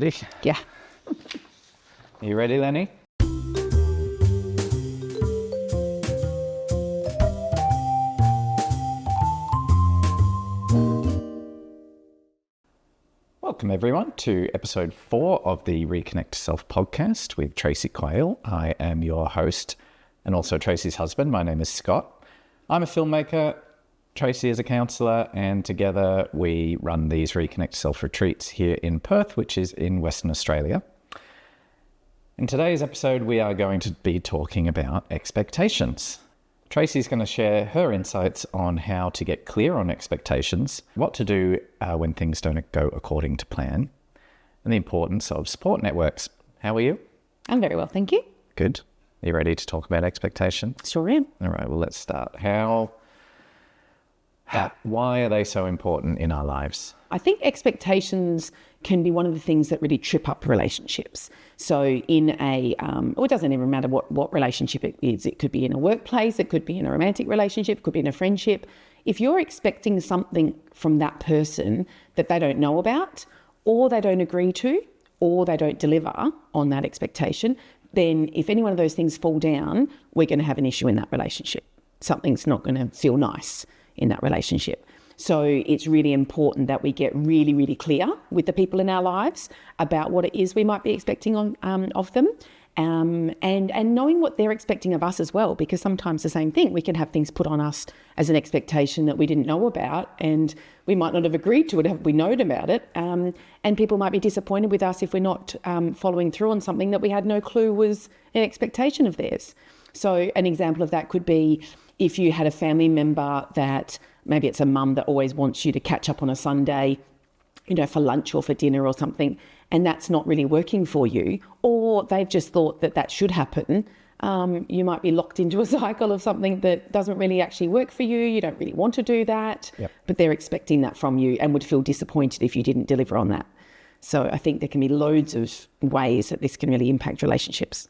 Ready? Yeah. Are you ready, Lenny? Welcome everyone to episode 4 of the Reconnect Self podcast with Tracey Quayle. I am your host and also Tracey's husband. My name is Scott. I'm a filmmaker, Tracey is a counsellor, and together we run these Reconnect Self retreats here in Perth, which is in Western Australia. In today's episode, we are going to be talking about expectations. Tracey's going to share her insights on how to get clear on expectations, what to do when things don't go according to plan, and the importance of support networks. How are you? I'm very well, thank you. Good. Are you ready to talk about expectations? Sure am. All right, well, let's start. Why are they so important in our lives? I think expectations can be one of the things that really trip up relationships. So in it doesn't even matter what relationship it is. It could be in a workplace, it could be in a romantic relationship, it could be in a friendship. If you're expecting something from that person that they don't know about, or they don't agree to, or they don't deliver on that expectation, then if any one of those things fall down, we're going to have an issue in that relationship. Something's not going to feel nice in that relationship. So it's really important that we get really, really clear with the people in our lives about what it is we might be expecting of them, and knowing what they're expecting of us as well, because sometimes the same thing, we can have things put on us as an expectation that we didn't know about, and we might not have agreed to it if we known about it, and people might be disappointed with us if we're not following through on something that we had no clue was an expectation of theirs. So an example of that could be if you had a family member that maybe it's a mum that always wants you to catch up on a Sunday, for lunch or for dinner or something, and that's not really working for you, or they've just thought that should happen. You might be locked into a cycle of something that doesn't really actually work for you. You don't really want to do that, Yep. But they're expecting that from you and would feel disappointed if you didn't deliver on that. So I think there can be loads of ways that this can really impact relationships.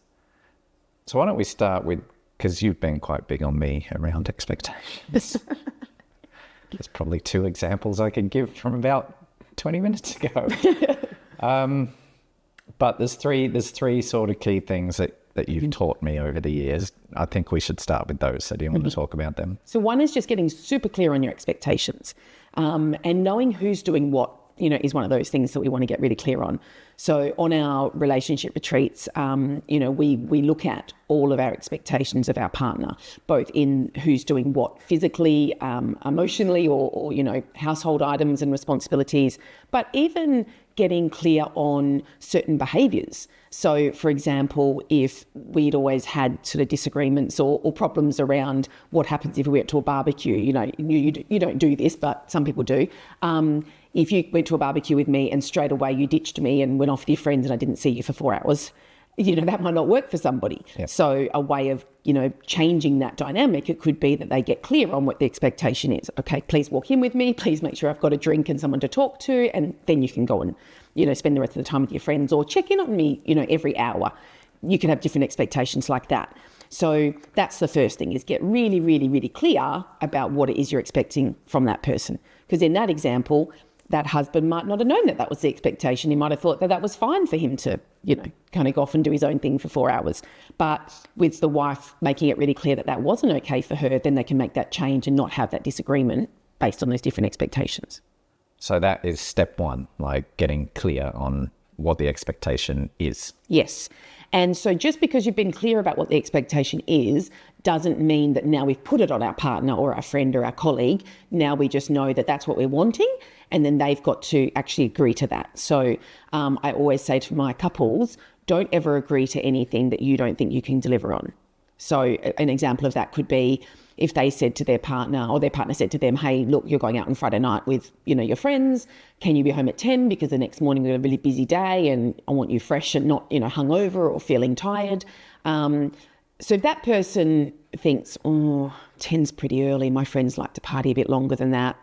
So why don't we start with, because you've been quite big on me around expectations. There's probably 2 examples I could give from about 20 minutes ago. But there's three sort of key things that you've taught me over the years. I think we should start with those. So do you want to talk about them? So one is just getting super clear on your expectations, and knowing who's doing what, is one of those things that we want to get really clear on. So on our relationship retreats, we look at all of our expectations of our partner, both in who's doing what physically, emotionally, or household items and responsibilities, but even getting clear on certain behaviours. So, for example, if we'd always had sort of disagreements or problems around what happens if we went to a barbecue, you don't do this, but some people do. If you went to a barbecue with me and straight away you ditched me and went off with your friends and I didn't see you for 4 hours, that might not work for somebody. Yep. So a way of, changing that dynamic, it could be that they get clear on what the expectation is. Okay, please walk in with me. Please make sure I've got a drink and someone to talk to, and then you can go and, spend the rest of the time with your friends, or check in on me, every hour. You can have different expectations like that. So that's the first thing, is get really, really, really clear about what it is you're expecting from that person. Because in that example, that husband might not have known that was the expectation. He might have thought that was fine for him to, kind of go off and do his own thing for 4 hours. But with the wife making it really clear that wasn't okay for her, then they can make that change and not have that disagreement based on those different expectations. So that is step 1, like getting clear on what the expectation is. Yes. And so just because you've been clear about what the expectation is doesn't mean that now we've put it on our partner or our friend or our colleague. Now we just know that that's what we're wanting, and then they've got to actually agree to that. So I always say to my couples, don't ever agree to anything that you don't think you can deliver on. So an example of that could be if they said to their partner, or their partner said to them, hey, look, you're going out on Friday night with, your friends. Can you be home at 10 because the next morning we've got a really busy day and I want you fresh and not, hungover or feeling tired. So if that person thinks, 10's pretty early, my friends like to party a bit longer than that,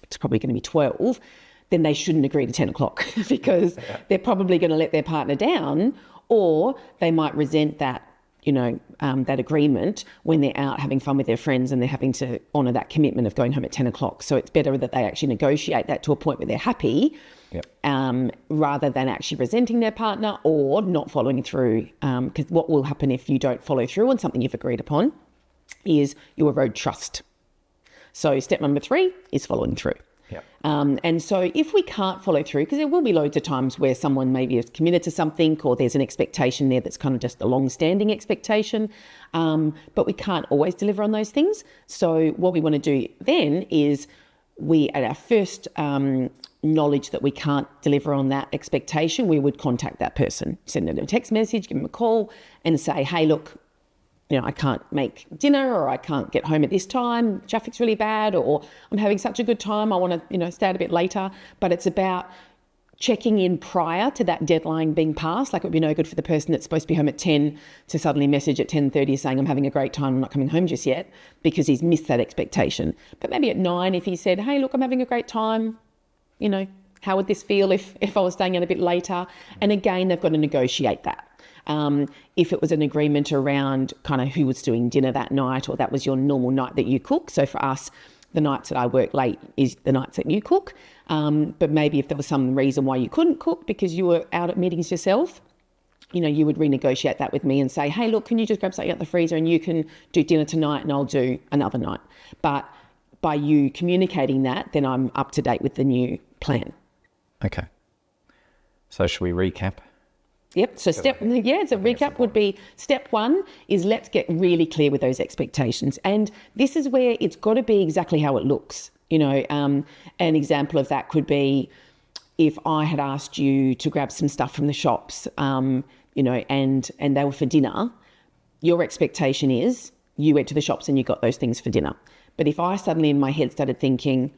it's probably going to be 12, then they shouldn't agree to 10 o'clock because they're probably going to let their partner down, or they might resent that, that agreement when they're out having fun with their friends and they're having to honour that commitment of going home at 10 o'clock. So it's better that they actually negotiate that to a point where they're happy, rather than actually resenting their partner or not following through. Because what will happen if you don't follow through on something you've agreed upon is you erode trust. So step number 3 is following through. Yep. And so if we can't follow through, because there will be loads of times where someone maybe is committed to something or there's an expectation there that's kind of just a long-standing expectation, but we can't always deliver on those things. So what we want to do then is at our first knowledge that we can't deliver on that expectation, we would contact that person, send them a text message, give them a call and say, hey, look, I can't make dinner, or I can't get home at this time, traffic's really bad, or I'm having such a good time, I want to, stay out a bit later. But it's about checking in prior to that deadline being passed. Like, it would be no good for the person that's supposed to be home at 10 to suddenly message at 10:30 saying, I'm having a great time, I'm not coming home just yet, because he's missed that expectation. But maybe at 9, if he said, hey, look, I'm having a great time, how would this feel if I was staying out a bit later? And again, they've got to negotiate that. If it was an agreement around kind of who was doing dinner that night, or that was your normal night that you cook. So for us, the nights that I work late is the nights that you cook. But maybe if there was some reason why you couldn't cook because you were out at meetings yourself, you would renegotiate that with me and say, hey, look, can you just grab something out the freezer and you can do dinner tonight and I'll do another night. But by you communicating that, then I'm up to date with the new plan. Okay. So should we recap? Yep. So recap would be step 1 is let's get really clear with those expectations. And this is where it's got to be exactly how it looks. An example of that could be if I had asked you to grab some stuff from the shops, and they were for dinner, your expectation is you went to the shops and you got those things for dinner. But if I suddenly in my head started thinking,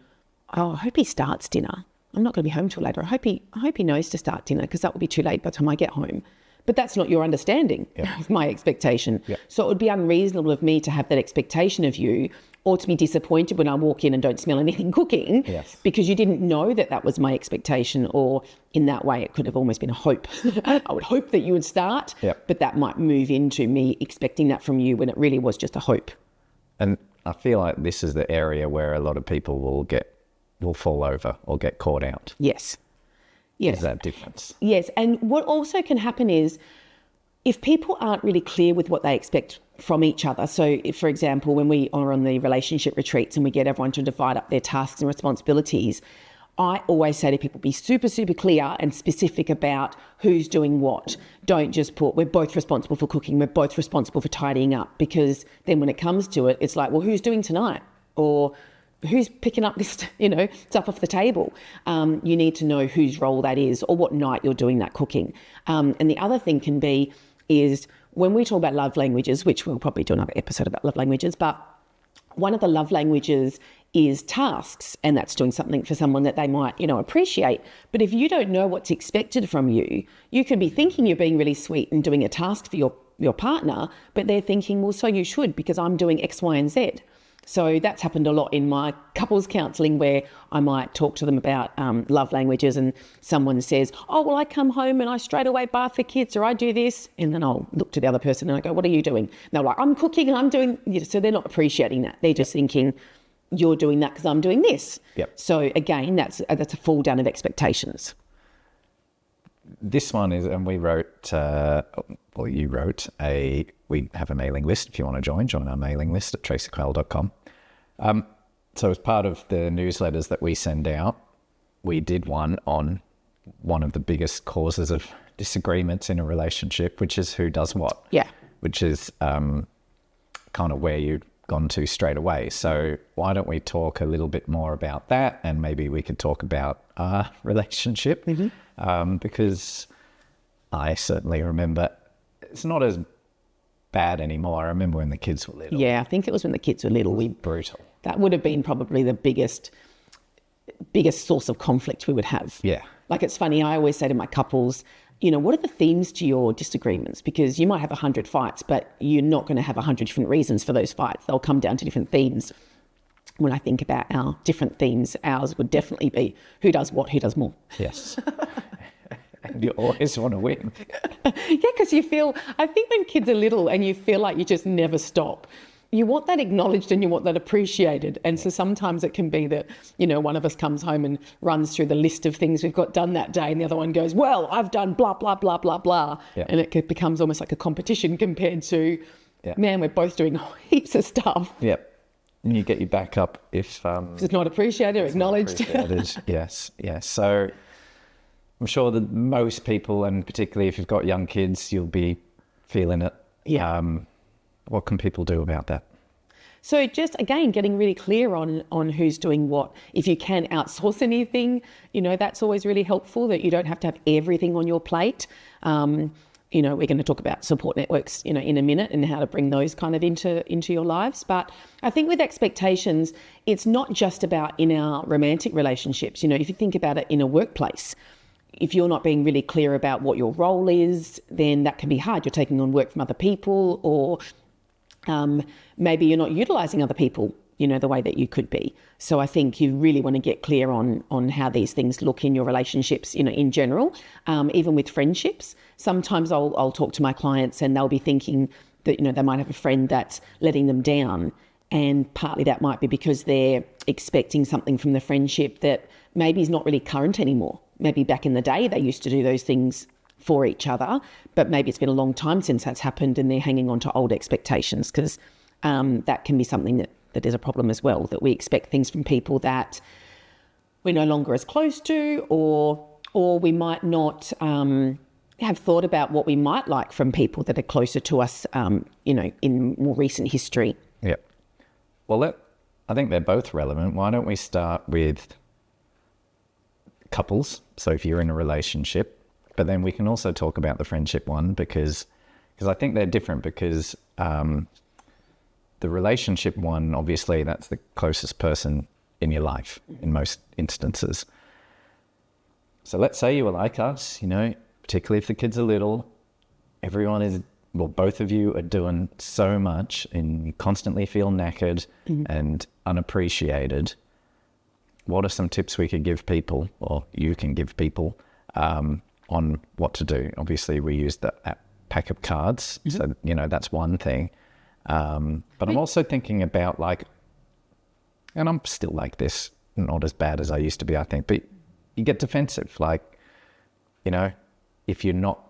oh, I hope he starts dinner, I'm not going to be home till later. I hope he knows to start dinner because that will be too late by the time I get home. But that's not your understanding of my expectation. Yep. So it would be unreasonable of me to have that expectation of you, or to be disappointed when I walk in and don't smell anything cooking, because you didn't know that was my expectation, or in that way it could have almost been a hope. I would hope that you would start, but that might move into me expecting that from you when it really was just a hope. And I feel like this is the area where a lot of people will fall over or get caught out. Yes. Is that difference? Yes. And what also can happen is if people aren't really clear with what they expect from each other. So if, for example, when we are on the relationship retreats and we get everyone to divide up their tasks and responsibilities, I always say to people, be super, super clear and specific about who's doing what. Don't just put, we're both responsible for cooking, we're both responsible for tidying up, because then when it comes to it, it's like, well, who's doing tonight? Or who's picking up this, stuff off the table? You need to know whose role that is, or what night you're doing that cooking. And the other thing can be is when we talk about love languages, which we'll probably do another episode about love languages, but one of the love languages is tasks, and that's doing something for someone that they might, appreciate. But if you don't know what's expected from you, you can be thinking you're being really sweet and doing a task for your partner, but they're thinking, well, so you should, because I'm doing X, Y, and Z. So that's happened a lot in my couples counselling, where I might talk to them about love languages, and someone says, oh, well, I come home and I straight away bath the kids, or I do this. And then I'll look to the other person and I go, what are you doing? And they're like, I'm cooking and I'm doing, so they're not appreciating that. They're just thinking, you're doing that because I'm doing this. Yep. So again, that's a fall down of expectations. This one is, and we wrote, you wrote we have a mailing list. If you want to join our mailing list at traceyquayle.com. So as part of the newsletters that we send out, we did one on one of the biggest causes of disagreements in a relationship, which is who does what. Yeah. Which is kind of where you've gone to straight away. So why don't we talk a little bit more about that, and maybe we could talk about our relationship, because I certainly remember it's not as bad anymore. I remember when the kids were little. Yeah, I think it was when the kids were little. Brutal. That would have been probably the biggest source of conflict we would have. Yeah. Like, it's funny, I always say to my couples, what are the themes to your disagreements? Because you might have 100 fights, but you're not going to have 100 different reasons for those fights. They'll come down to different themes. When I think about our different themes, ours would definitely be who does what, who does more. Yes. and you always want to win. Yeah, because I think when kids are little and you feel like you just never stop, you want that acknowledged and you want that appreciated. And so sometimes it can be that, one of us comes home and runs through the list of things we've got done that day and the other one goes, well, I've done blah, blah, blah, blah, blah. Yeah. And it becomes almost like a competition compared to, man, we're both doing heaps of stuff. Yep. And you get you back up if it's not appreciated or acknowledged. Yes. So I'm sure that most people, and particularly if you've got young kids, you'll be feeling it. Yeah. What can people do about that? So just, again, getting really clear on who's doing what. If you can outsource anything, that's always really helpful, that you don't have to have everything on your plate. We're going to talk about support networks, in a minute, and how to bring those kind of into your lives. But I think with expectations, it's not just about in our romantic relationships. If you think about it in a workplace, if you're not being really clear about what your role is, then that can be hard. You're taking on work from other people, or maybe you're not utilising other people, the way that you could be. So I think you really want to get clear on how these things look in your relationships, in general, even with friendships. Sometimes I'll talk to my clients and they'll be thinking that, they might have a friend that's letting them down. And partly that might be because they're expecting something from the friendship that maybe is not really current anymore. Maybe back in the day, they used to do those things for each other, but maybe it's been a long time since that's happened and they're hanging on to old expectations, because that can be something that is a problem as well, that we expect things from people that we're no longer as close to, or we might not have thought about what we might like from people that are closer to us, in more recent history. Yeah. Well, I think they're both relevant. Why don't we start with couples? So if you're in a relationship, but then we can also talk about the friendship one, because I think they're different, because the relationship one, obviously, that's the closest person in your life in most instances. So let's say you were like us, particularly if the kids are little, both of you are doing so much and you constantly feel knackered and unappreciated. What are some tips we could give people, or you can give people, on what to do? Obviously, we use the pack of cards, so, that's one thing. But I'm also thinking about, and I'm still like this, not as bad as I used to be, I think, but you get defensive, if you're not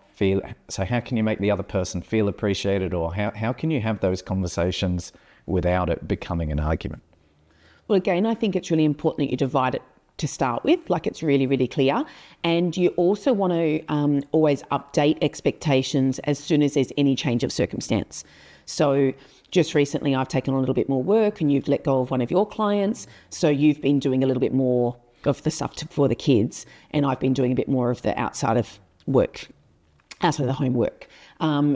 so how can you make the other person feel appreciated, or how can you have those conversations without it becoming an argument? Well, again, I think it's really important that you divide it to start with, it's really, really clear. And you also want to always update expectations as soon as there's any change of circumstance. So just recently I've taken on a little bit more work and you've let go of one of your clients. So you've been doing a little bit more of the stuff for the kids, and I've been doing a bit more of the outside of the homework.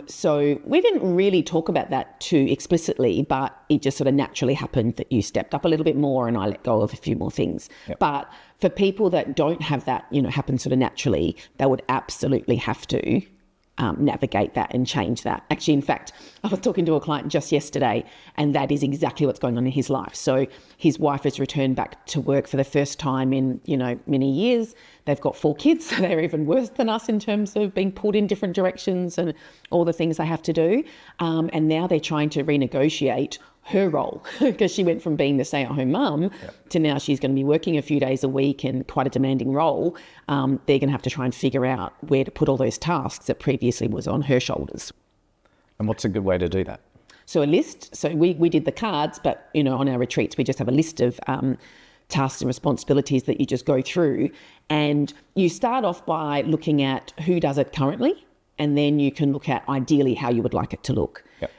So we didn't really talk about that too explicitly, but it just sort of naturally happened that you stepped up a little bit more and I let go of a few more things. Yep. But for people that don't have that, happen sort of naturally, they would absolutely have to navigate that and change that. Actually, in fact, I was talking to a client just yesterday, and that is exactly what's going on in his life. So his wife has returned back to work for the first time in, many years. They've got 4 kids, so they're even worse than us in terms of being pulled in different directions and all the things they have to do. And now they're trying to renegotiate her role, because she went from being the stay-at-home mum to now she's going to be working a few days a week and quite a demanding role. They're going to have to try and figure out where to put all those tasks that previously was on her shoulders. And what's a good way to do that? So a list. So we did the cards, but, on our retreats, we just have a list of tasks and responsibilities that you just go through. And you start off by looking at who does it currently, and then you can look at ideally how you would like it to look. Yep.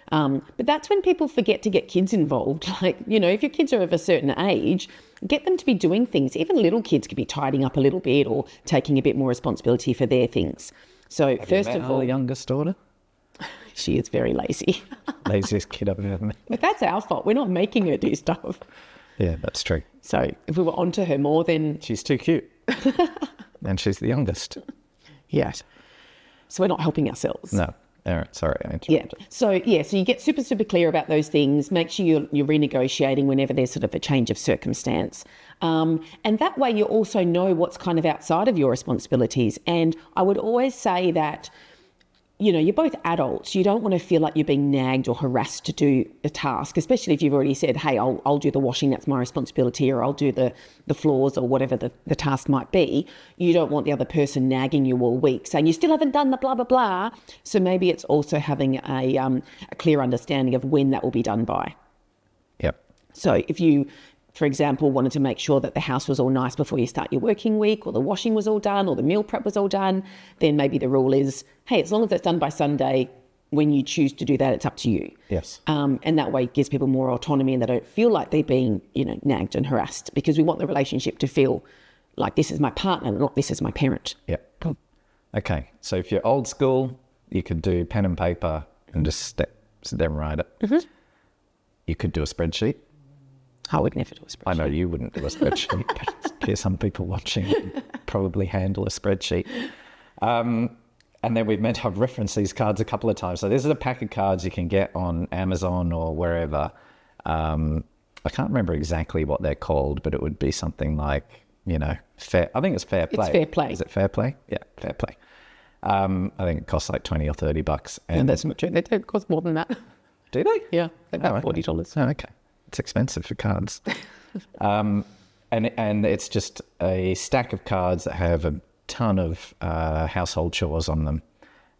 But that's when people forget to get kids involved. If your kids are of a certain age, get them to be doing things. Even little kids could be tidying up a little bit or taking a bit more responsibility for their things. So first of all, our youngest daughter? She is very lazy. Laziest kid I've ever met. But that's our fault. We're not making her do stuff. Yeah, that's true. So if we were onto her more, then... She's too cute. And she's the youngest. Yes. So we're not helping ourselves. No. All right. Sorry, I interrupted. Yeah. So you get super clear about those things. Make sure you're renegotiating whenever there's sort of a change of circumstance. And that way you also know what's kind of outside of your responsibilities. And I would always say that, you know, you're both adults. You don't want to feel like you're being nagged or harassed to do a task, especially if you've already said, hey, I'll do the washing, that's my responsibility, or I'll do the floors or whatever the task might be. You don't want the other person nagging you all week saying, you still haven't done the blah, blah, blah. So maybe it's also having a clear understanding of when that will be done by. Yep. So if you, for example, wanted to make sure that the house was all nice before you start your working week, or the washing was all done, or the meal prep was all done, then maybe the rule is, hey, as long as it's done by Sunday, when you choose to do that, it's up to you. Yes. And that way it gives people more autonomy and they don't feel like they're being, you know, nagged and harassed, because we want the relationship to feel like this is my partner, not this is my parent. Yep. Okay. So if you're old school, you could do pen and paper and just sit there and write it. Mm-hmm. You could do a spreadsheet. I would never do a spreadsheet. I know you wouldn't do a spreadsheet, but there's some people watching can probably handle a spreadsheet. And then I've referenced these cards a couple of times. So this is a pack of cards you can get on Amazon or wherever. I can't remember exactly what they're called, but it would be something like, you know, fair. I think it's Fair Play. It's Fair Play. Is it Fair Play? Yeah, Fair Play. I think it costs like $20 or $30. And that's not true. They don't cost more than that. Do they? Yeah, they're about $40. Oh, okay. It's expensive for cards. And it's just a stack of cards that have a ton of household chores on them.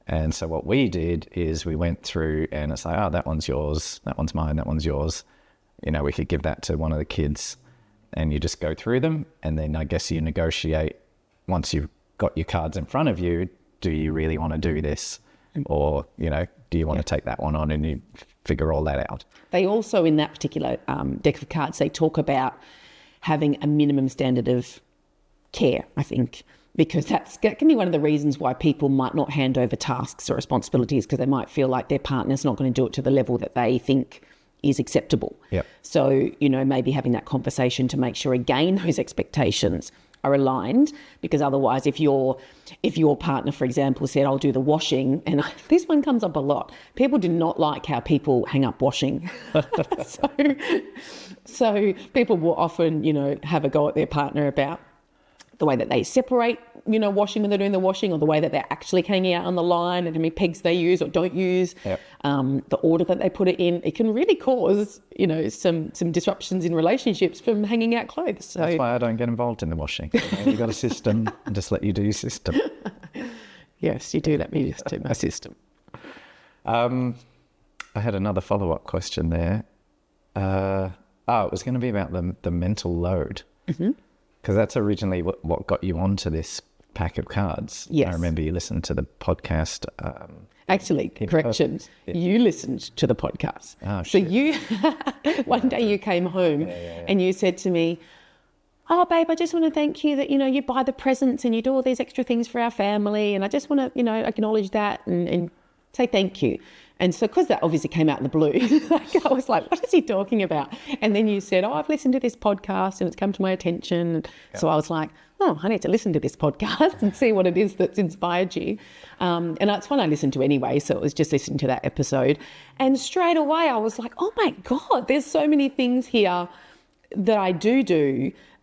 And so what we did is we went through and it's like, oh, that one's yours, that one's mine, that one's yours. You know, we could give that to one of the kids, and you just go through them. And then I guess you negotiate once you've got your cards in front of you, do you really want to do this? Or, you know, do you want to take that one on, and you figure all that out? They also, in that particular deck of cards, they talk about having a minimum standard of care, I think, because that can be one of the reasons why people might not hand over tasks or responsibilities, because they might feel like their partner's not going to do it to the level that they think is acceptable. Yep. So, you know, maybe having that conversation to make sure, again, those expectations are aligned, because otherwise if your partner, for example, said, I'll do the washing, and this one comes up a lot. People do not like how people hang up washing. so people will often, you know, have a go at their partner about the way that they separate, you know, washing when they're doing the washing, or the way that they're actually hanging out on the line and how many pegs they use or don't use, yep. The order that they put it in. It can really cause, you know, some disruptions in relationships from hanging out clothes. So that's why I don't get involved in the washing. You know, you've got a system, and just let you do your system. Yes, you do let me just do my system. I had another follow-up question there. It was going to be about the mental load. Mm-hmm. Because that's originally what got you onto this pack of cards. Yes. I remember you listened to the podcast. Actually, correction, you listened to the podcast. Oh, so shit. you, one day you came home and you said to me, oh, babe, I just want to thank you that, you know, you buy the presents and you do all these extra things for our family. And I just want to, you know, acknowledge that and say thank you. And so, because that obviously came out in the blue, I was like, what is he talking about? And then you said, oh, I've listened to this podcast and it's come to my attention. Yeah. So I was like, oh, I need to listen to this podcast and see what it is that's inspired you. And it's one I listened to anyway, so it was just listening to that episode. And straight away I was like, oh my God, there's so many things here that I do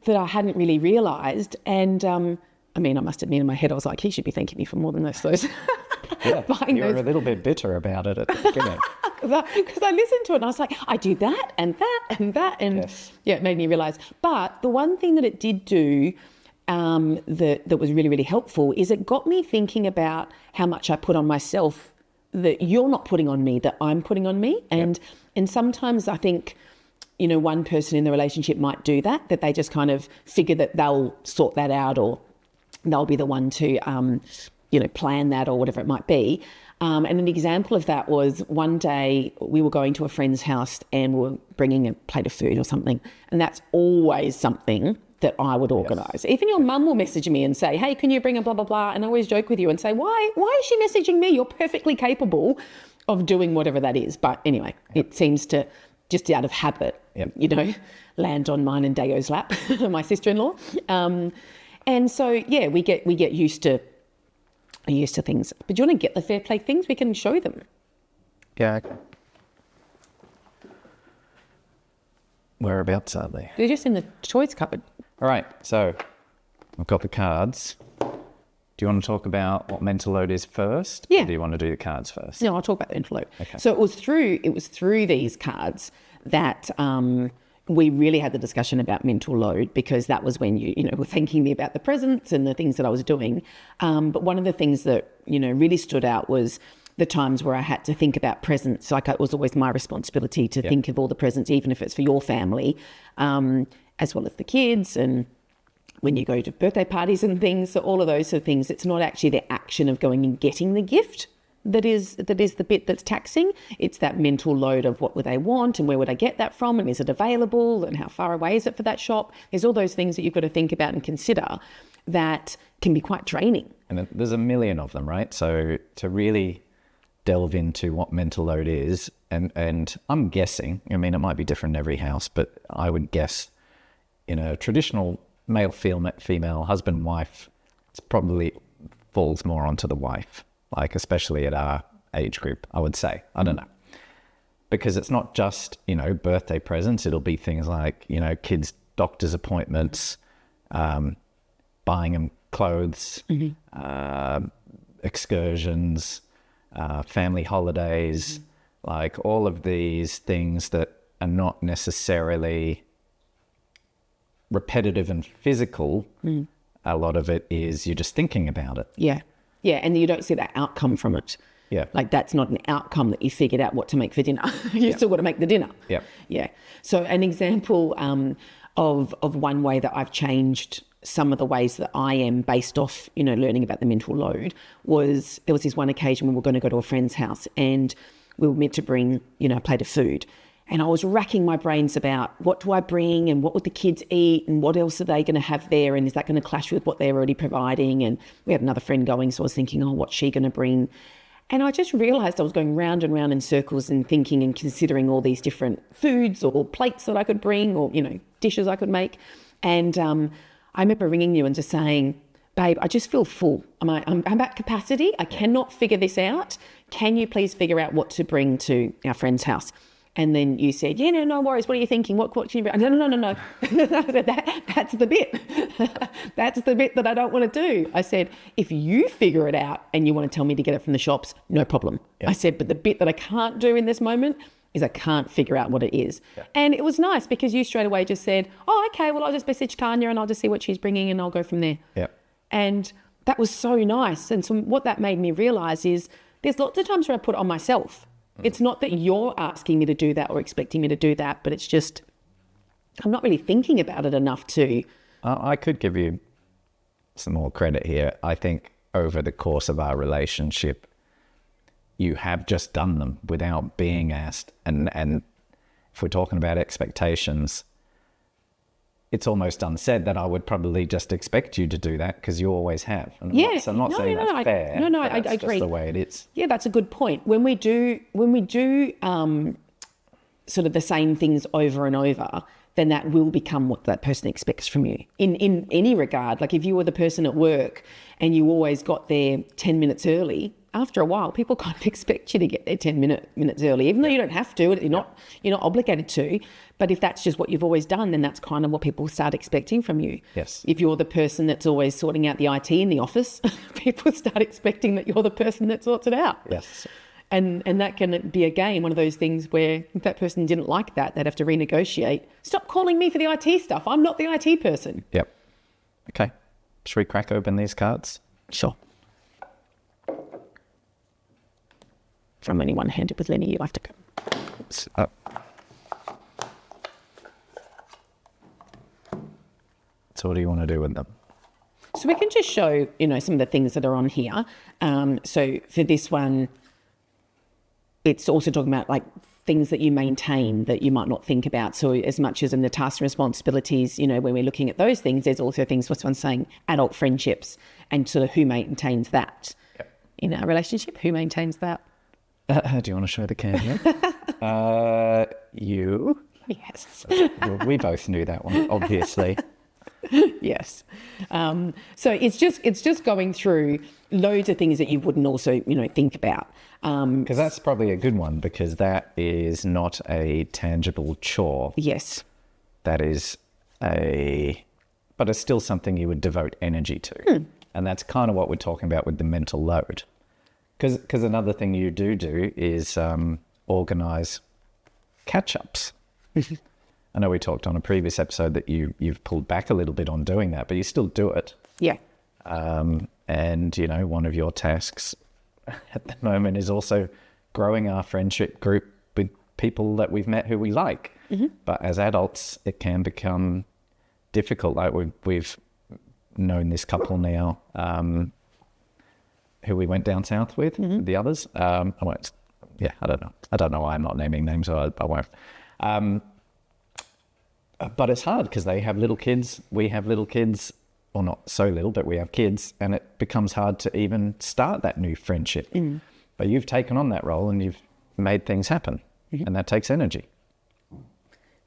that I hadn't really realised. And I mean, I must admit in my head, I was like, he should be thanking me for more than those. Yeah, you were a little bit bitter about it at the beginning. Because I listened to it and I was like, I do that and that and that. And yes. Yeah, it made me realise. But the one thing that it did do that was really, really helpful is it got me thinking about how much I put on myself that you're not putting on me, that I'm putting on me. And sometimes I think, you know, one person in the relationship might do that they just kind of figure that they'll sort that out, or they'll be the one to, you know, plan that or whatever it might be. And an example of that was one day we were going to a friend's house and we were bringing a plate of food or something. And that's always something that I would organise. Yes. Even your mum will message me and say, hey, can you bring a blah, blah, blah? And I always joke with you and say, why is she messaging me? You're perfectly capable of doing whatever that is. But anyway, it seems to just out of habit, you know, land on mine and Dayo's lap, my sister-in-law. And so, yeah, we get used to things. But do you want to get the Fair Play things? We can show them. Yeah. Okay. Whereabouts are they? They're just in the choice cupboard. All right, so I've got the cards. Do you want to talk about what mental load is first? Yeah. Or do you want to do the cards first? No, I'll talk about the mental load. Okay. So it was through these cards that we really had the discussion about mental load, because that was when you were thanking me about the presents and the things that I was doing. But one of the things that, really stood out was the times where I had to think about presents. Like, it was always my responsibility to think of all the presents, even if it's for your family, as well as the kids. And when you go to birthday parties and things, so all of those sort of things, it's not actually the action of going and getting the gift that is the bit that's taxing. It's that mental load of what would they want and where would I get that from, and is it available, and how far away is it for that shop. There's all those things that you've got to think about and consider that can be quite draining. And there's a million of them, right? So to really delve into what mental load is, and I'm guessing, it might be different in every house, but I would guess in a traditional male, female, husband, wife, it's probably falls more onto the wife, like especially at our age group, I would say. I don't know. Because it's not just, birthday presents. It'll be things like, kids' doctor's appointments, buying them clothes, excursions, family holidays, like all of these things that are not necessarily repetitive and physical. A lot of it is you're just thinking about it. Yeah, and you don't see that outcome from it. Yeah. Like, that's not an outcome that you figured out what to make for dinner. You still got to make the dinner. Yeah. Yeah. So an example of one way that I've changed some of the ways that I am based off, learning about the mental load was, there was this one occasion when we were going to go to a friend's house and we were meant to bring, a plate of food. And I was racking my brains about what do I bring and what would the kids eat and what else are they going to have there, and is that going to clash with what they're already providing? And we had another friend going, so I was thinking, what's she going to bring? And I just realised I was going round and round in circles and thinking and considering all these different foods or plates that I could bring, or, dishes I could make. And I remember ringing you and just saying, babe, I just feel full. I'm at capacity. I cannot figure this out. Can you please figure out what to bring to our friend's house? And then you said, no worries. What are you thinking? What can you bring? No. That's the bit. That's the bit that I don't want to do. I said, if you figure it out and you want to tell me to get it from the shops, no problem. Yeah. I said, but the bit that I can't do in this moment is I can't figure out what it is. Yeah. And it was nice because you straight away just said, okay, well, I'll just message Tanya and I'll just see what she's bringing and I'll go from there. Yeah. And that was so nice. And so what that made me realise is there's lots of times where I put it on myself. It's not that you're asking me to do that or expecting me to do that, but it's just I'm not really thinking about it enough to... I could give you some more credit here. I think over the course of our relationship, you have just done them without being asked. And if we're talking about expectations, it's almost unsaid that I would probably just expect you to do that because you always have. And I'm not saying that's fair. I agree. Just the way it is. Yeah, that's a good point. When we do sort of the same things over and over, then that will become what that person expects from you in any regard. Like if you were the person at work and you always got there 10 minutes early, after a while, people kind of expect you to get there 10 minutes early, even though you don't have to, you're not obligated to. But if that's just what you've always done, then that's kind of what people start expecting from you. Yes. If you're the person that's always sorting out the IT in the office, people start expecting that you're the person that sorts it out. Yes. And that can be, again, one of those things where if that person didn't like that, they'd have to renegotiate. Stop calling me for the IT stuff. I'm not the IT person. Yep. Okay. Should we crack open these cards? Sure. From only one-handed with Lenny, you have to go. So what do you want to do with them? So we can just show, some of the things that are on here. So for this one, it's also talking about like things that you maintain that you might not think about. So as much as in the tasks and responsibilities, when we're looking at those things, there's also things, what's one saying, adult friendships and sort of who maintains that. Yep. In our relationship, who maintains that? Do you want to show the camera? You? Yes. Well, we both knew that one, obviously. Yes. So it's just going through loads of things that you wouldn't also, think about. Because that's probably a good one because that is not a tangible chore. Yes. That is a but it's still something you would devote energy to. And that's kind of what we're talking about with the mental load. Because another thing you do is organise catch-ups. I know we talked on a previous episode that you've pulled back a little bit on doing that, but you still do it. Yeah. And, you know, one of your tasks at the moment is also growing our friendship group with people that we've met who we like. But as adults, it can become difficult. Like we've known this couple now, who we went down south with, the others. I won't. Yeah, I don't know. I don't know why I'm not naming names, so I won't. But it's hard because they have little kids. We have little kids, or not so little, but we have kids, and it becomes hard to even start that new friendship. But you've taken on that role and you've made things happen, and that takes energy.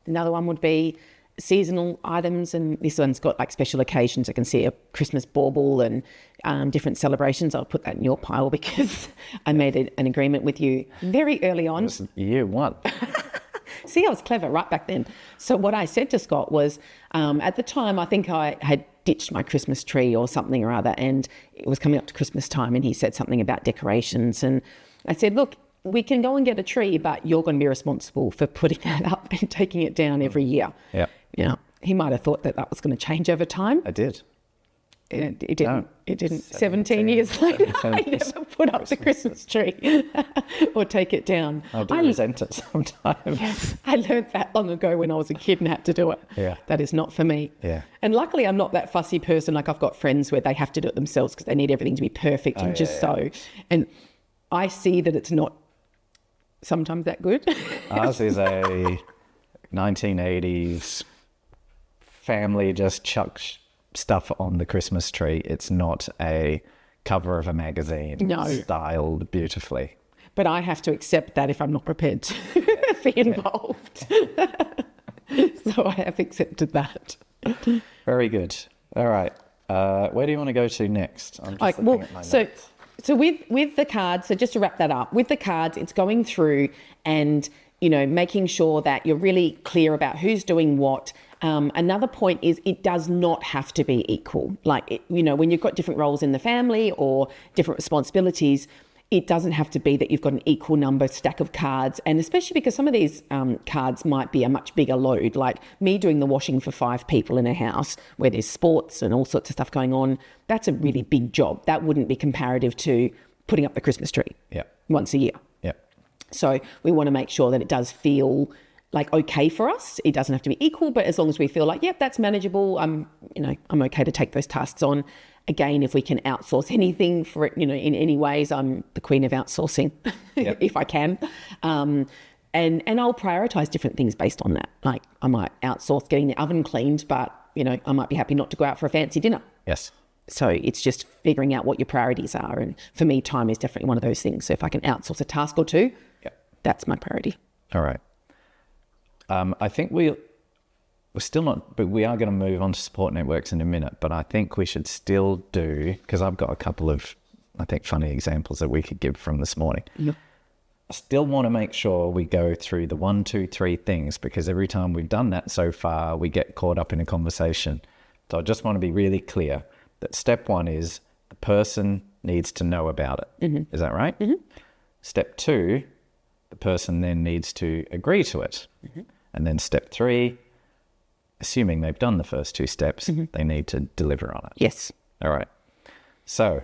Another one would be seasonal items, and this one's got like special occasions. I can see a Christmas bauble and different celebrations. I'll put that in your pile because I made an agreement with you very early on. Year one. See, I was clever right back then. So what I said to Scott was, at the time, I think I had ditched my Christmas tree or something or other, and it was coming up to Christmas time, and he said something about decorations. And I said, look, we can go and get a tree, but you're going to be responsible for putting that up and taking it down every year. Yeah. You know, he might have thought that was going to change over time. I did. It didn't. No. It didn't. 17 years later, I never put up the Christmas tree or take it down. I do resent it sometimes. Yes, I learned that long ago when I was a kid and had to do it. Yeah. That is not for me. Yeah. And luckily, I'm not that fussy person. Like I've got friends where they have to do it themselves because they need everything to be perfect and so. And I see that it's not sometimes that good. Ours is a 1980s family just chucks stuff on the Christmas tree. It's not a cover of a magazine styled beautifully. But I have to accept that if I'm not prepared to be involved. So I have accepted that. Very good. All right. Where do you want to go to next? I'm just looking at my notes. So with the cards, so just to wrap that up, with the cards, it's going through and, you know, making sure that you're really clear about who's doing what. Another point is it does not have to be equal. Like, you know, when you've got different roles in the family or different responsibilities, it doesn't have to be that you've got an equal number stack of cards. And especially because some of these cards might be a much bigger load, like me doing the washing for 5 people in a house where there's sports and all sorts of stuff going on. That's a really big job. That wouldn't be comparative to putting up the Christmas tree once a year. Yeah. So we want to make sure that it does feel like okay for us. It doesn't have to be equal, but as long as we feel like, yep, that's manageable, I'm okay to take those tasks on. Again, if we can outsource anything for it, you know, in any ways, I'm the queen of outsourcing if I can. And I'll prioritize different things based on that. Like I might outsource getting the oven cleaned, but, you know, I might be happy not to go out for a fancy dinner. Yes. So it's just figuring out what your priorities are. And for me, time is definitely one of those things. So if I can outsource a task or two, that's my priority. All right. I think we're still not, but we are going to move on to support networks in a minute, but I think we should still do, because I've got a couple of, I think, funny examples that we could give from this morning. Yeah. I still want to make sure we go through the 1, 2, 3 things, because every time we've done that so far, we get caught up in a conversation. So I just want to be really clear that step 1 is the person needs to know about it. Mm-hmm. Is that right? Mm-hmm. Step 2, the person then needs to agree to it. Mm-hmm. And then step 3, assuming they've done the first 2 steps, they need to deliver on it. Yes. All right. So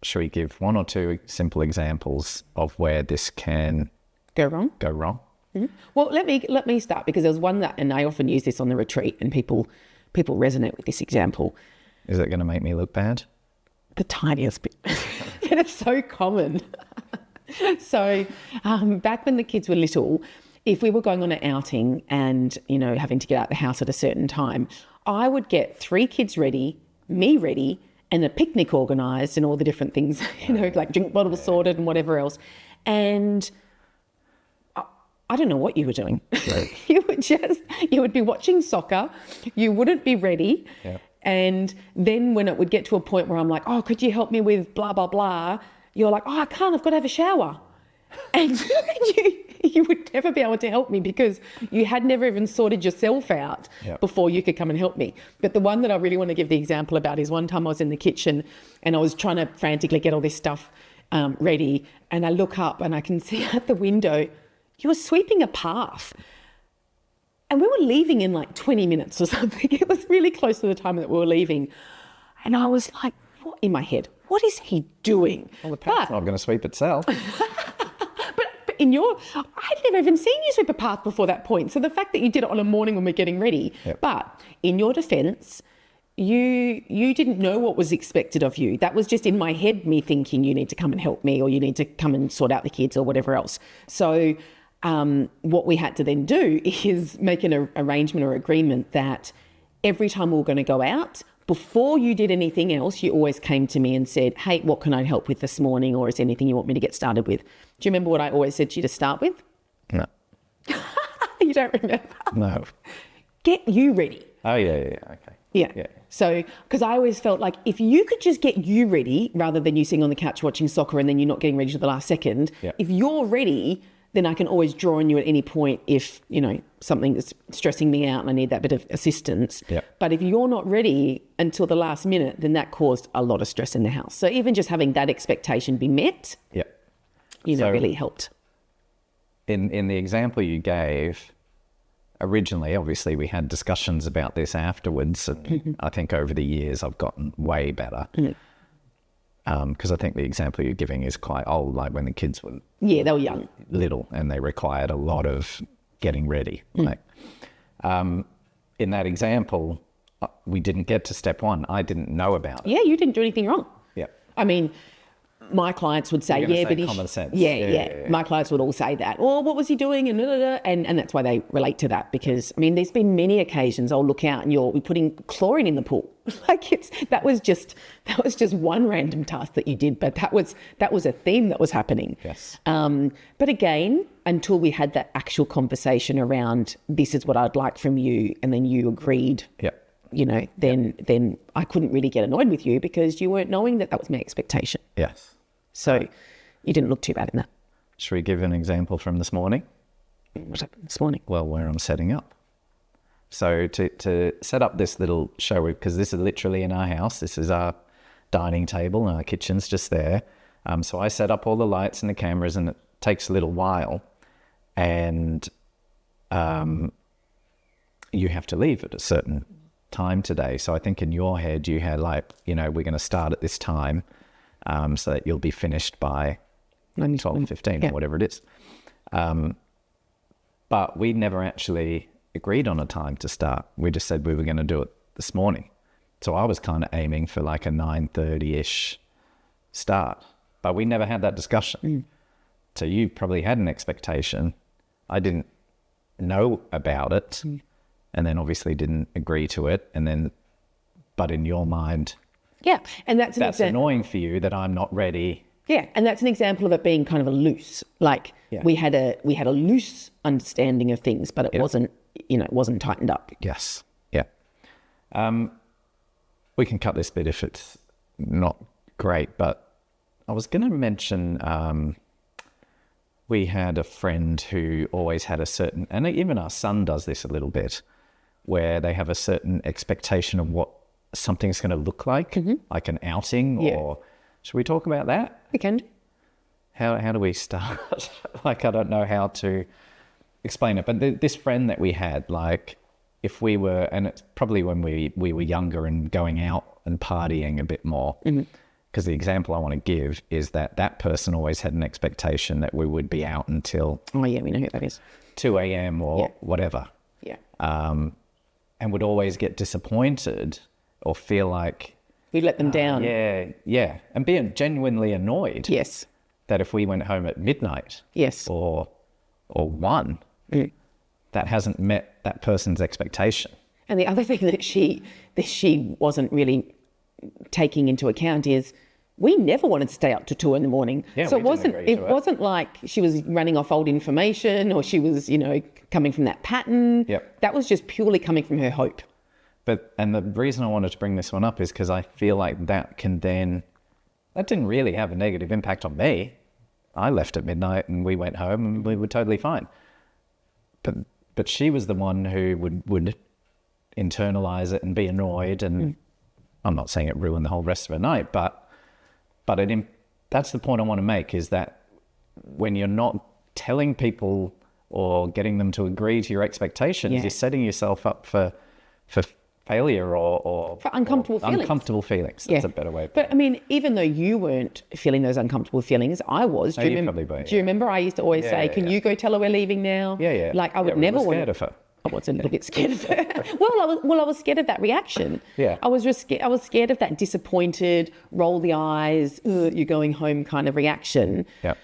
should we give 1 or 2 simple examples of where this can go wrong? Mm-hmm. Well, let me start, because there was one that, and I often use this on the retreat, and people resonate with this example. Is it going to make me look bad? The tiniest bit. And it's so common. So back when the kids were little, if we were going on an outing and, you know, having to get out the house at a certain time, I would get 3 kids ready, me ready, and a picnic organised and all the different things, you know, like drink bottles sorted and whatever else. And I don't know what you were doing. Right. You would be watching soccer. You wouldn't be ready. Yeah. And then when it would get to a point where I'm like, oh, could you help me with blah, blah, blah? You're like, oh, I can't, I've got to have a shower. And you would would never be able to help me because you had never even sorted yourself out before you could come and help me. But the one that I really want to give the example about is one time I was in the kitchen and I was trying to frantically get all this stuff ready, and I look up and I can see out the window, you were sweeping a path. And we were leaving in like 20 minutes or something. It was really close to the time that we were leaving. And I was like, what in my head? What is he doing? Well, the path's not going to sweep itself. but I'd never even seen you sweep a path before that point. So the fact that you did it on a morning when we're getting ready, but in your defence, you didn't know what was expected of you. That was just in my head, me thinking you need to come and help me, or you need to come and sort out the kids or whatever else. So what we had to then do is make an arrangement or agreement that every time we were going to go out, before you did anything else, you always came to me and said, hey, what can I help with this morning? Or is there anything you want me to get started with? Do you remember what I always said to you to start with? No. You don't remember? No. Get you ready. Oh, yeah. Okay. Yeah. So, because I always felt like if you could just get you ready rather than you sitting on the couch watching soccer and then you're not getting ready to the last second, if you're ready, then I can always draw on you at any point if, something is stressing me out and I need that bit of assistance. But if you're not ready until the last minute, then that caused a lot of stress in the house. So even just having that expectation be met, really helped. In the example you gave, originally, obviously, we had discussions about this afterwards. And I think over the years, I've gotten way better. Because I think the example you're giving is quite old, like when the kids were... Yeah, they were young. Little, and they required a lot of getting ready. In that example, we didn't get to step one. I didn't know about it. Yeah, you didn't do anything wrong. Yeah. I mean, my clients would say, but common sense. Yeah. My clients would all say that. Oh, what was he doing? And that's why they relate to that, because, I mean, there's been many occasions I'll look out and we're putting chlorine in the pool. That was just one random task that you did, but that was a theme that was happening. Yes. But again, until we had that actual conversation around this is what I'd like from you, and then you agreed. Then I couldn't really get annoyed with you because you weren't knowing that was my expectation. Yes. So you didn't look too bad in that. Should we give an example from this morning? What happened this morning? Well, where I'm setting up. So to set up this little show, because this is literally in our house, this is our dining table and our kitchen's just there. So I set up all the lights and the cameras, and it takes a little while. And you have to leave at a certain time today. So I think in your head you had we're going to start at this time so that you'll be finished by 12:15 or whatever it is. But we never actually agreed on a time to start. We just said we were going to do it this morning. So I was kind of aiming for like a 9:30-ish start, but we never had that discussion. So you probably had an expectation. I didn't know about it. And then obviously didn't agree to it. But in your mind, and that's annoying for you that I'm not ready. Yeah, and that's an example of it being kind of a loose. We had a loose understanding of things, but it wasn't, it wasn't tightened up. Yes. Yeah. We can cut this bit if it's not great, but I was going to mention we had a friend who always had a certain, and even our son does this a little bit, where they have a certain expectation of what something's going to look like an outing or... Should we talk about that? We can. How do we start? I don't know how to explain it. But this friend that we had, if we were... And it's probably when we were younger and going out and partying a bit more. Because the example I want to give is that person always had an expectation that we would be out until... Oh, yeah, we know who that is. 2 a.m. or whatever. Yeah. And would always get disappointed or feel like... We let them down. Yeah. And being genuinely annoyed. Yes. That if we went home at midnight. Yes. Or 1, that hasn't met that person's expectation. And the other thing that she wasn't really taking into account is we never wanted to stay up to 2 a.m. Yeah, so it wasn't like she was running off old information or she was, coming from that pattern. Yep. That was just purely coming from her hope. And the reason I wanted to bring this one up is because I feel like that didn't really have a negative impact on me. I left at midnight and we went home and we were totally fine. but she was the one who would internalize it and be annoyed, and I'm not saying it ruined the whole rest of her night, but that's the point I want to make, is that when you're not telling people or getting them to agree to your expectations, you're setting yourself up for failure or for uncomfortable feelings. Uncomfortable feelings. That's a better way. But I mean, even though you weren't feeling those uncomfortable feelings, I was. Do you remember I used to always say, can you go tell her we're leaving now? Yeah. Like I would never want scared of her. I was a little bit scared of her. I was scared of that reaction. Yeah. I was scared of that disappointed, roll the eyes, you're going home kind of reaction. Yeah.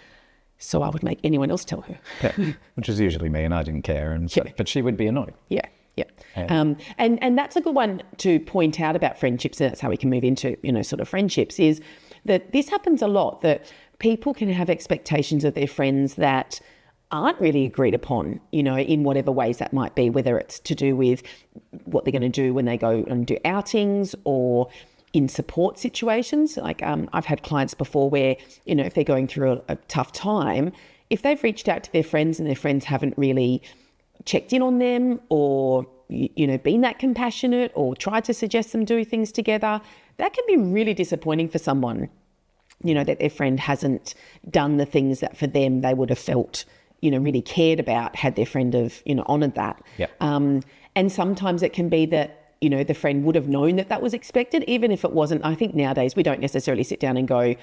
So I would make anyone else tell her. Yeah. Which is usually me, and I didn't care. But she would be annoyed. Yeah. And that's a good one to point out about friendships, and that's how we can move into, sort of friendships, is that this happens a lot, that people can have expectations of their friends that aren't really agreed upon, in whatever ways that might be, whether it's to do with what they're going to do when they go and do outings or in support situations. Like I've had clients before where, if they're going through a tough time, if they've reached out to their friends and their friends haven't really checked in on them or, been that compassionate or tried to suggest them do things together, that can be really disappointing for someone, that their friend hasn't done the things that for them they would have felt, really cared about had their friend have, honoured that. Yeah. And sometimes it can be that, the friend would have known that was expected, even if it wasn't. I think nowadays we don't necessarily sit down and go,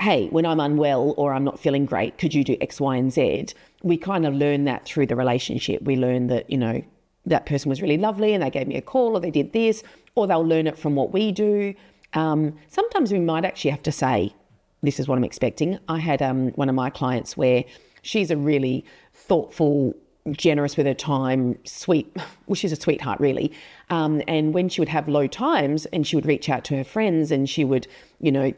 hey, when I'm unwell or I'm not feeling great, could you do X, Y, and Z? We kind of learn that through the relationship. We learn that, that person was really lovely and they gave me a call or they did this, or they'll learn it from what we do. Sometimes we might actually have to say, this is what I'm expecting. I had one of my clients where she's a really thoughtful, generous with her time, sweet, well, she's a sweetheart really. And when she would have low times and she would reach out to her friends and she would,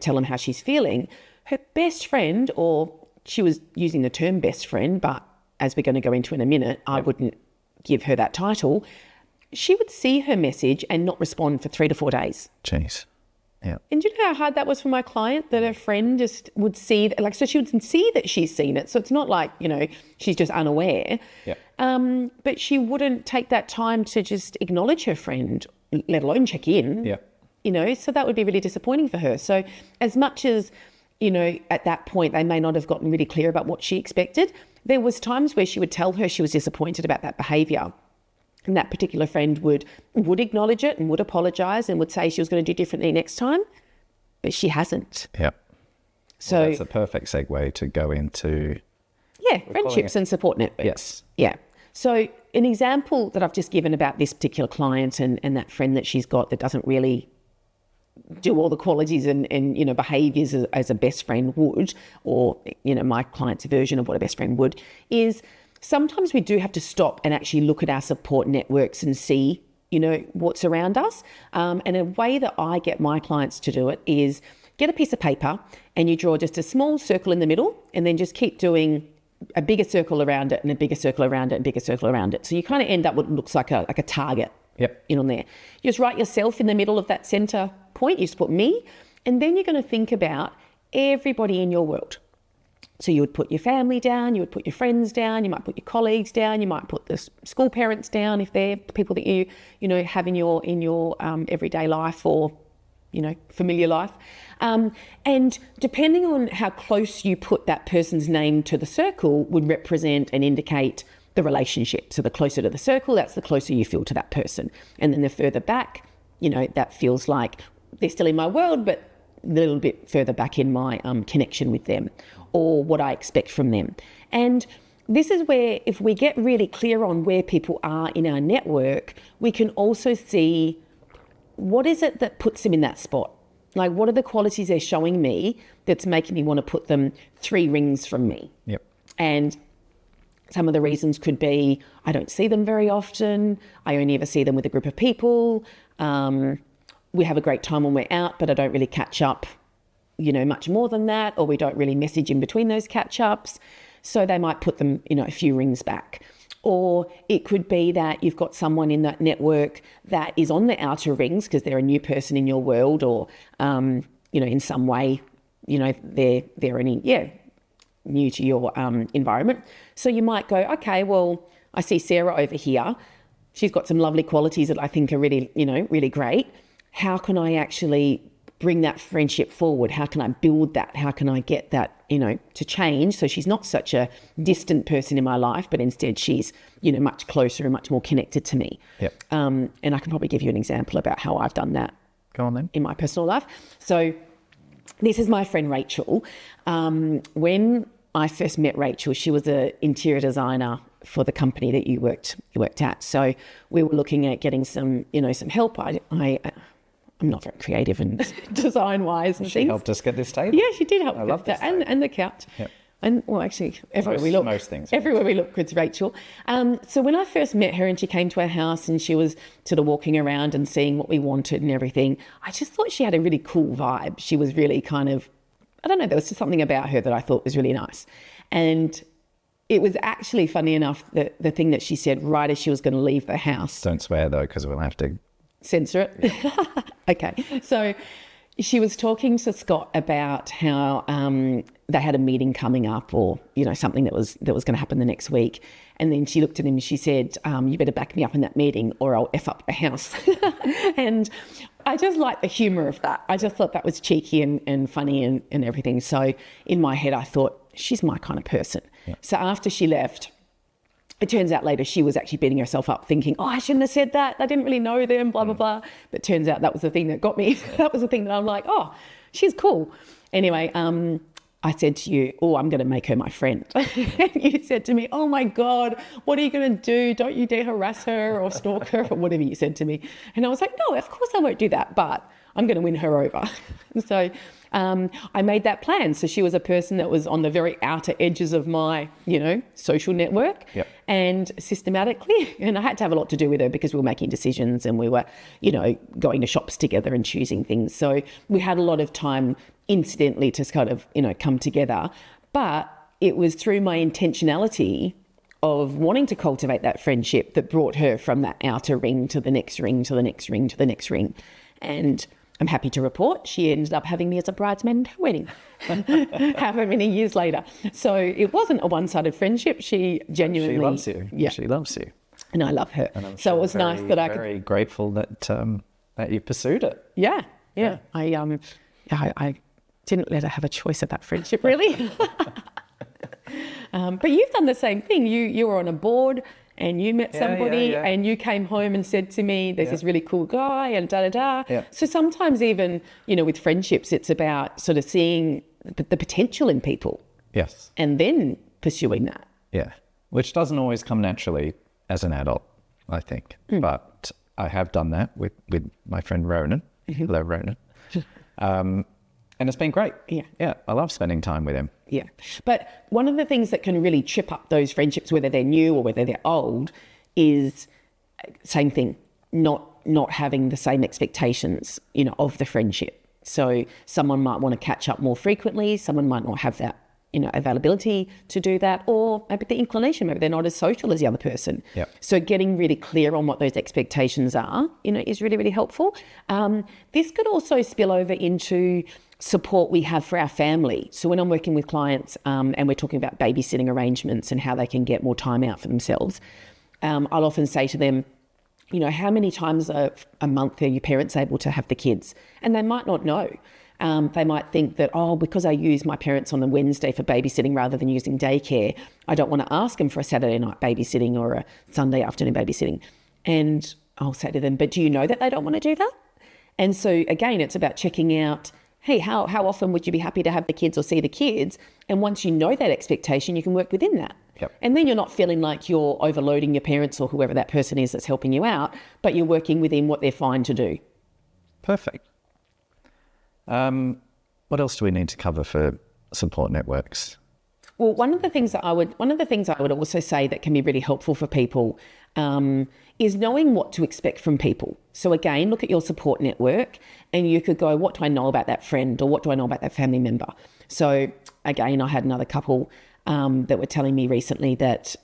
tell them how she's feeling, her best friend, or she was using the term best friend, but as we're going to go into in a minute, I wouldn't give her that title. She would see her message and not respond for 3 to 4 days. Jeez. Yeah. And do you know how hard that was for my client, that her friend just would see, so she would see that she's seen it. So it's not like, she's just unaware. Yeah. But she wouldn't take that time to just acknowledge her friend, let alone check in. Yeah. So that would be really disappointing for her. So as much as, at that point, they may not have gotten really clear about what she expected, there was times where she would tell her she was disappointed about that behaviour. And that particular friend would acknowledge it and would apologise and would say she was going to do differently next time, but she hasn't. Yeah. So that's a perfect segue to go into... Yeah, friendships and support networks. Yes. Yeah. So an example that I've just given about this particular client and that friend that she's got that doesn't really do all the qualities and behaviours as a best friend would, or, my client's version of what a best friend would, is sometimes we do have to stop and actually look at our support networks and see, what's around us. And a way that I get my clients to do it is get a piece of paper and you draw just a small circle in the middle and then just keep doing a bigger circle around it and a bigger circle around it and a bigger circle around it. So you kind of end up with what looks like a target. Yep. On there. You just write yourself in the middle of that centre point. You just put me, and then you're going to think about everybody in your world. So you would put your family down, you would put your friends down, you might put your colleagues down, you might put the school parents down if they're people that you have in your everyday life or familiar life. And depending on how close you put that person's name to the circle would represent and indicate the relationship. So the closer to the circle, that's the closer you feel to that person. And then the further back, that feels like they're still in my world, but a little bit further back in my connection with them or what I expect from them. And this is where, if we get really clear on where people are in our network, we can also see what is it that puts them in that spot. Like, what are the qualities they're showing me that's making me want to put them 3 rings from me? Yep. And some of the reasons could be, I don't see them very often. I only ever see them with a group of people. We have a great time when we're out, but I don't really catch up, much more than that, or we don't really message in between those catch-ups. So they might put them, a few rings back. Or it could be that you've got someone in that network that is on the outer rings because they're a new person in your world, or, in some way, they're new to your environment. So you might go, okay, well, I see Sarah over here. She's got some lovely qualities that I think are really, really great. How can I actually bring that friendship forward? How can I build that? How can I get that, to change? So she's not such a distant person in my life, but instead she's, much closer and much more connected to me. Yep. And I can probably give you an example about how I've done that. Go on then. In my personal life. So this is my friend Rachel. When I first met Rachel, she was an interior designer for the company that you worked at. So we were looking at getting some help. I'm not very creative and design wise and She things. helped us get this table. Yeah, she did help. I love this table. And the couch. Yep. And well, actually, Most things. everywhere we look, it's Rachel. So when I first met her and she came to our house and she was sort of walking around and seeing what we wanted and everything, I just thought she had a really cool vibe. She was really kind of, I don't know, there was just something about her that I thought was really nice. And it was actually, funny enough, the thing that she said right as she was going to leave the house. Don't swear though, because we'll have to Censor it. Yeah. Okay. So she was talking to Scott about how they had a meeting coming up, or something that was going to happen the next week. And then she looked at him and she said, "You better back me up in that meeting, or I'll F up the house." And I just liked the humour of that. I just thought that was cheeky and funny and everything. So in my head, I thought, she's my kind of person. Yeah. So after she left, it turns out later she was actually beating herself up thinking, "Oh, I shouldn't have said that. I didn't really know them, blah, blah, blah." But turns out that was the thing that got me. That was the thing that I'm like, "Oh, she's cool." Anyway, I said to you, "Oh, I'm going to make her my friend." And you said to me, "Oh my God, what are you going to do? Don't you dare harass her or stalk her," or whatever you said to me. And I was like, "No, of course I won't do that, but I'm going to win her over." And so I made that plan. So she was a person that was on the very outer edges of my, social network. Yep. And systematically, and I had to have a lot to do with her because we were making decisions and we were, going to shops together and choosing things. So we had a lot of time incidentally to kind of, come together. But it was through my intentionality of wanting to cultivate that friendship that brought her from that outer ring to the next ring, to the next ring, to the next ring. And I'm happy to report she ended up having me as a bridesmaid in her wedding, however many years later. So it wasn't a one-sided friendship. She genuinely... She loves you. Yeah. She loves you. And I love her. And I'm so sure it was nice that I could... very grateful that that you pursued it. Yeah. I didn't let her have a choice of that friendship, really. But you've done the same thing. You were on a board and you met somebody and you came home and said to me, "There's this really cool guy," and da-da-da. Yeah. So sometimes even, with friendships, it's about sort of seeing the potential in people. Yes. And then pursuing that. Yeah. Which doesn't always come naturally as an adult, I think. But I have done that with my friend Ronan. Hello, Ronan. And it's been great. Yeah. Yeah. I love spending time with him. Yeah. But one of the things that can really trip up those friendships, whether they're new or whether they're old, is same thing, not having the same expectations, of the friendship. So someone might want to catch up more frequently. Someone might not have that, availability to do that, or maybe the inclination, maybe they're not as social as the other person. Yep. So getting really clear on what those expectations are, is really, really helpful. This could also spill over into support we have for our family. So when I'm working with clients and we're talking about babysitting arrangements and how they can get more time out for themselves, I'll often say to them, how many times a month are your parents able to have the kids? And they might not know. They might think that, because I use my parents on a Wednesday for babysitting rather than using daycare, I don't want to ask them for a Saturday night babysitting or a Sunday afternoon babysitting. And I'll say to them, "But do you know that they don't want to do that?" And so again, it's about checking out, hey, how often would you be happy to have the kids or see the kids? And once you know that expectation, you can work within that. Yep. And then you're not feeling like you're overloading your parents or whoever that person is that's helping you out, but you're working within what they're fine to do. Perfect. What else do we need to cover for support networks? Well, one of the things I would also say that can be really helpful for people is knowing what to expect from people. So again, look at your support network and you could go, what do I know about that friend, or what do I know about that family member? So again, I had another couple that were telling me recently that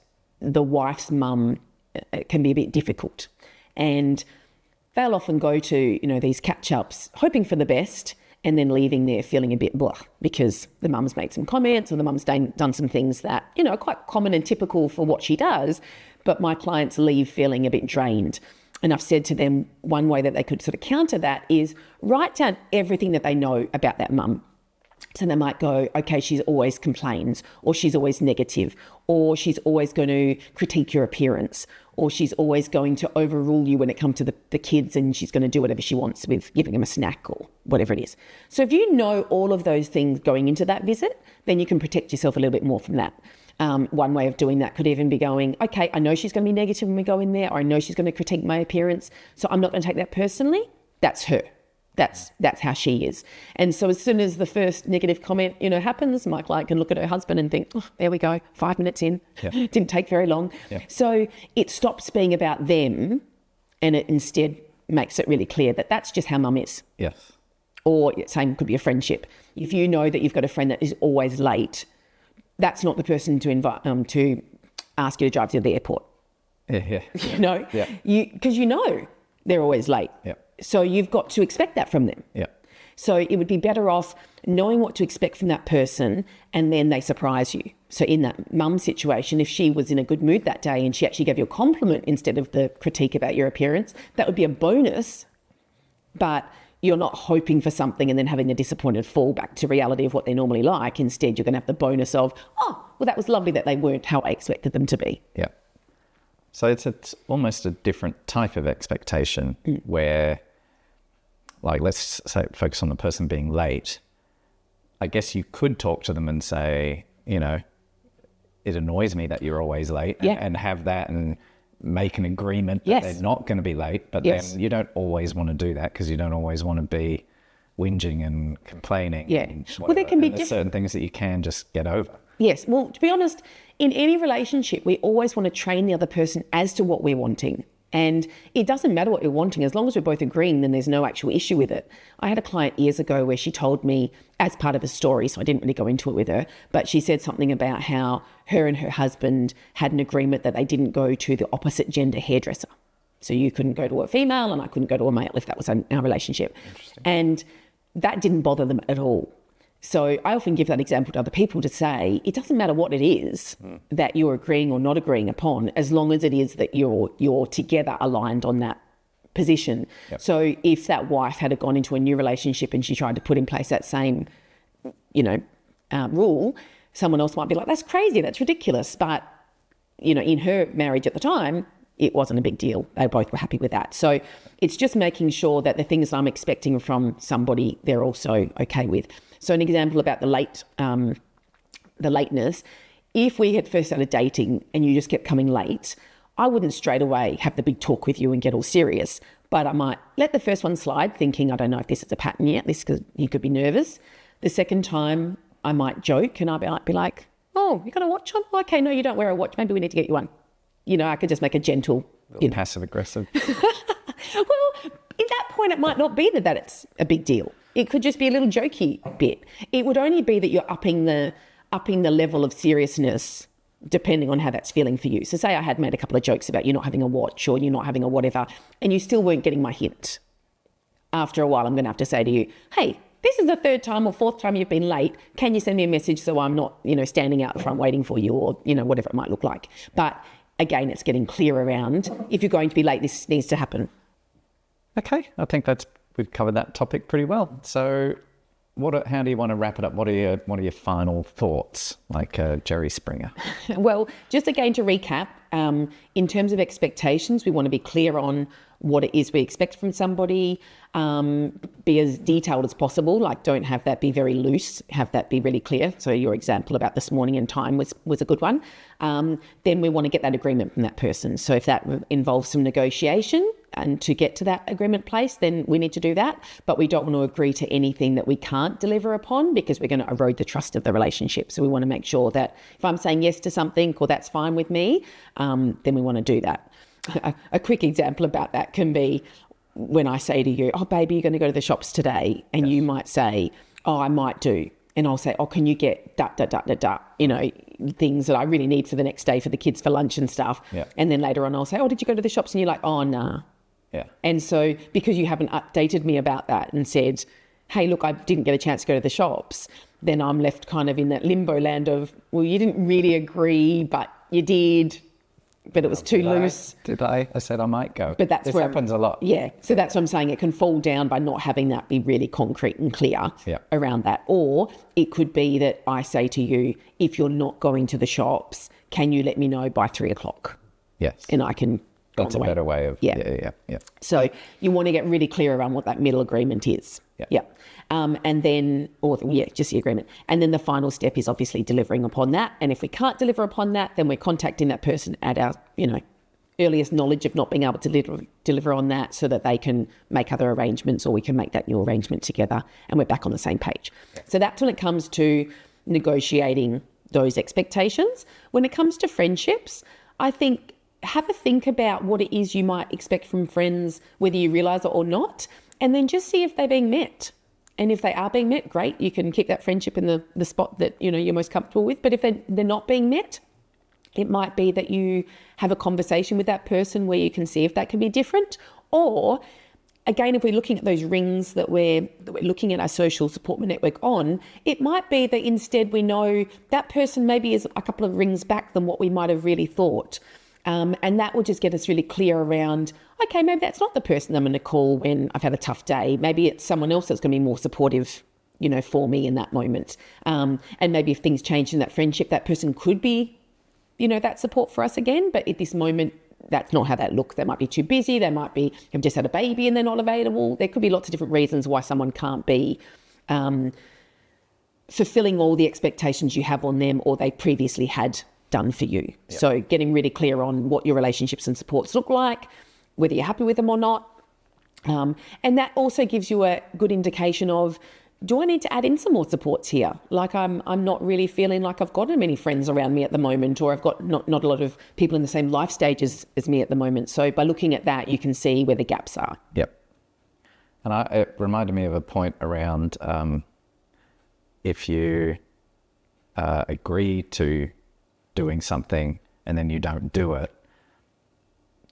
the wife's mum can be a bit difficult, and they'll often go to, these catch-ups hoping for the best, and then leaving there feeling a bit blah because the mum's made some comments or the mum's done some things that, are quite common and typical for what she does, but my clients leave feeling a bit drained. And I've said to them, one way that they could sort of counter that is write down everything that they know about that mum. So they might go, okay, she's always complains, or she's always negative, or she's always going to critique your appearance, or she's always going to overrule you when it comes to the kids, and she's going to do whatever she wants with giving them a snack or whatever it is. So if you know all of those things going into that visit, then you can protect yourself a little bit more from that. One way of doing that could even be going, okay, I know she's going to be negative when we go in there, or I know she's going to critique my appearance, so I'm not going to take that personally. That's her. That's how she is. And so as soon as the first negative comment, happens, my client can look at her husband and think, oh, there we go, 5 minutes in. Yeah. Didn't take very long. Yeah. So it stops being about them, and it instead makes it really clear that that's just how mum is. Yes. Or same could be a friendship. If you know that you've got a friend that is always late, that's not the person to invite to ask you to drive to the airport. Yeah. Yeah. Because they're always late. Yeah. So you've got to expect that from them. Yeah. So it would be better off knowing what to expect from that person, and then they surprise you. So in that mum situation, if she was in a good mood that day and she actually gave you a compliment instead of the critique about your appearance, that would be a bonus, but you're not hoping for something and then having a disappointed fall back to reality of what they're normally like. Instead, you're going to have the bonus of, oh, well, that was lovely that they weren't how I expected them to be. Yeah. So it's almost a different type of expectation where, like, let's say focus on the person being late. I guess you could talk to them and say, it annoys me that you're always late, and have that and make an agreement that they're not going to be late. But then you don't always want to do that because you don't always want to be whinging and complaining. Yeah. Well, there can be certain things that you can just get over. Yes. Well, to be honest, in any relationship, we always want to train the other person as to what we're wanting. And it doesn't matter what you're wanting. As long as we're both agreeing, then there's no actual issue with it. I had a client years ago where she told me, as part of a story, so I didn't really go into it with her, but she said something about how her and her husband had an agreement that they didn't go to the opposite gender hairdresser. So you couldn't go to a female and I couldn't go to a male if that was our relationship. And that didn't bother them at all. So I often give that example to other people to say, it doesn't matter what it is that you're agreeing or not agreeing upon, as long as it is that you're together aligned on that position. Yep. So if that wife had gone into a new relationship and she tried to put in place that same, rule, someone else might be like, that's crazy, that's ridiculous. But, in her marriage at the time, it wasn't a big deal. They both were happy with that. So it's just making sure that the things I'm expecting from somebody, they're also okay with. So an example about the lateness, if we had first started dating and you just kept coming late, I wouldn't straight away have the big talk with you and get all serious, but I might let the first one slide thinking, I don't know if this is a pattern yet, you could be nervous. The second time I might joke and I might be like, oh, you got a watch on? Okay, no, you don't wear a watch. Maybe we need to get you one. I could just make a gentle... passive aggressive. Well, at that point, it might not be that it's a big deal. It could just be a little jokey bit. It would only be that you're upping the level of seriousness depending on how that's feeling for you. So say I had made a couple of jokes about you not having a watch or you not having a whatever, and you still weren't getting my hint. After a while, I'm going to have to say to you, hey, this is the third time or fourth time you've been late. Can you send me a message so I'm not, standing out front waiting for you or, whatever it might look like. But again, it's getting clear around if you're going to be late, this needs to happen. Okay, I think we've covered that topic pretty well. So how do you want to wrap it up? What are your final thoughts, like Jerry Springer? Well, just again to recap, in terms of expectations, we want to be clear on what it is we expect from somebody, be as detailed as possible, like don't have that be very loose, have that be really clear. So your example about this morning and time was a good one. Then we want to get that agreement from that person. So if that involves some negotiation and to get to that agreement place, then we need to do that. But we don't want to agree to anything that we can't deliver upon because we're going to erode the trust of the relationship. So we want to make sure that if I'm saying yes to something or that's fine with me, then we want to do that. A quick example about that can be when I say to you, oh, baby, you're going to go to the shops today. And you might say, oh, I might do. And I'll say, oh, can you get things that I really need for the next day for the kids for lunch and stuff. Yeah. And then later on I'll say, oh, did you go to the shops? And you're like, oh, nah. Yeah. And so because you haven't updated me about that and said, hey, look, I didn't get a chance to go to the shops, then I'm left kind of in that limbo land of, well, you didn't really agree, but you did. but it was too loose. Did I? I said I might go. But that's this where happens a lot. Yeah. So that's what I'm saying. It can fall down by not having that be really concrete and clear around that. Or it could be that I say to you, if you're not going to the shops, can you let me know by 3:00? Yes. And I can go That's on a the way. better way of... Yeah. So you want to get really clear around what that middle agreement is. Yeah. And then, just the agreement. And then the final step is obviously delivering upon that. And if we can't deliver upon that, then we're contacting that person at our, earliest knowledge of not being able to deliver on that so that they can make other arrangements, or we can make that new arrangement together and we're back on the same page. Yeah. So that's when it comes to negotiating those expectations. When it comes to friendships, I think have a think about what it is you might expect from friends, whether you realise it or not, and then just see if they're being met. And if they are being met, great, you can keep that friendship in the spot that you're most comfortable with. But if they're not being met, it might be that you have a conversation with that person where you can see if that can be different. Or again, if we're looking at those rings that we're looking at our social support network on, it might be that instead we know that person maybe is a couple of rings back than what we might have really thought. And that will just get us really clear around, okay, maybe that's not the person I'm going to call when I've had a tough day. Maybe it's someone else that's going to be more supportive, for me in that moment. And maybe if things change in that friendship, that person could be, that support for us again. But at this moment, that's not how that looks. They might be too busy. They might be, have just had a baby and they're not available. There could be lots of different reasons why someone can't be fulfilling all the expectations you have on them or they previously had done for you. Yep. So getting really clear on what your relationships and supports look like, whether you're happy with them or not. And that also gives you a good indication of, do I need to add in some more supports here? Like I'm not really feeling like I've got many friends around me at the moment, or I've got not a lot of people in the same life stages as me at the moment. So by looking at that, you can see where the gaps are. Yep. And it reminded me of a point around if you agree to doing something and then you don't do it,